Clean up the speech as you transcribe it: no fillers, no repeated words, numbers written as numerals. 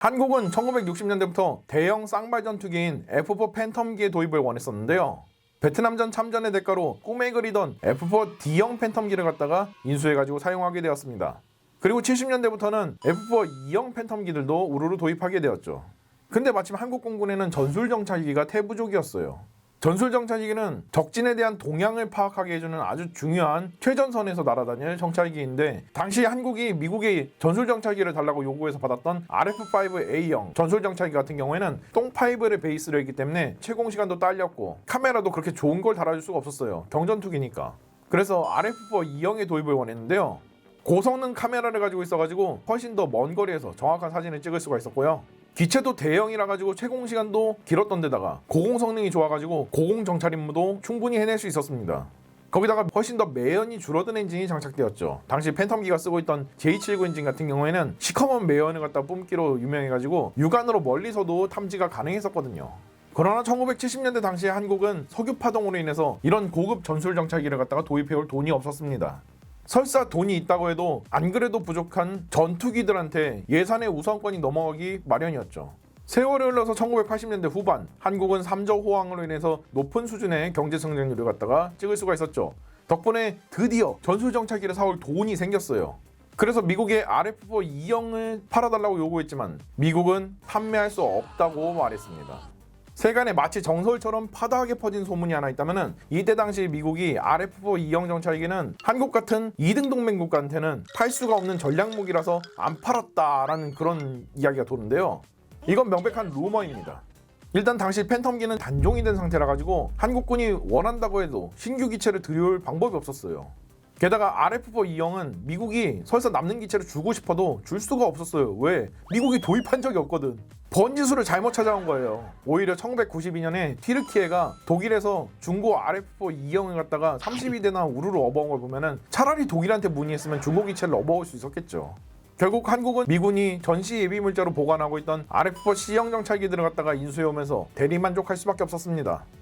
한국은 1960년대부터 대형 쌍발 전투기인 F4 팬텀기의 도입을 원했었는데요. 베트남전 참전의 대가로 꿈에 그리던 F4 D형 팬텀기를 갖다가 인수해가지고 사용하게 되었습니다. 그리고 70년대부터는 F4 E형 팬텀기들도 우르르 도입하게 되었죠. 근데 마침 한국 공군에는 전술정찰기가 태부족이었어요. 전술정찰기는 적진에 대한 동향을 파악하게 해주는 아주 중요한 최전선에서 날아다닐 정찰기인데, 당시 한국이 미국의 전술정찰기를 달라고 요구해서 받았던 RF-5A형 전술정찰기 같은 경우에는 똥5를 베이스로 했기 때문에 채공시간도 딸렸고 카메라도 그렇게 좋은 걸 달아줄 수가 없었어요. 경전투기니까. 그래서 RF-4E형의 도입을 원했는데요. 고성능 카메라를 가지고 있어가지고 훨씬 더 먼 거리에서 정확한 사진을 찍을 수가 있었고요. 기체도 대형이라 가지고 채공시간도 길었던 데다가 고공 성능이 좋아가지고 고공 정찰 임무도 충분히 해낼 수 있었습니다. 거기다가 훨씬 더 매연이 줄어든 엔진이 장착되었죠. 당시 팬텀기가 쓰고 있던 J79 엔진 같은 경우에는 시커먼 매연을 갖다 뿜기로 유명해가지고 육안으로 멀리서도 탐지가 가능했었거든요. 그러나 1970년대 당시에 한국은 석유 파동으로 인해서 이런 고급 전술 정찰기를 갖다가 도입해올 돈이 없었습니다. 설사 돈이 있다고 해도 안 그래도 부족한 전투기들한테 예산의 우선권이 넘어가기 마련이었죠. 세월이 흘러서 1980년대 후반 한국은 삼저 호황으로 인해서 높은 수준의 경제 성장률을 갖다가 찍을 수가 있었죠. 덕분에 드디어 전술정찰기를 사올 돈이 생겼어요. 그래서 미국의 RF-4 E형을 팔아달라고 요구했지만 미국은 판매할 수 없다고 말했습니다. 세간에 마치 정설처럼 파다하게 퍼진 소문이 하나 있다면 이때 당시 미국이 RF-4 E형 정찰기는 한국 같은 2등 동맹 국가한테는 팔 수가 없는 전략무기라서 안 팔았다라는 그런 이야기가 도는데요. 이건 명백한 루머입니다. 일단 당시 팬텀기는 단종이 된 상태라 가지고 한국군이 원한다고 해도 신규 기체를 들여올 방법이 없었어요. 게다가 RF-4 E형은 미국이 설사 남는 기체를 주고 싶어도 줄 수가 없었어요. 왜? 미국이 도입한 적이 없거든. 번지수를 잘못 찾아온 거예요. 오히려 1992년에 튀르키예가 독일에서 중고 RF-4 E형을 갖다가 32대나 우르르 업어온 걸 보면은 차라리 독일한테 문의했으면 중고 기체를 업어올 수 있었겠죠. 결국 한국은 미군이 전시 예비 물자로 보관하고 있던 RF-4 C형 정찰기들을 갖다가 인수해오면서 대리만족할 수밖에 없었습니다.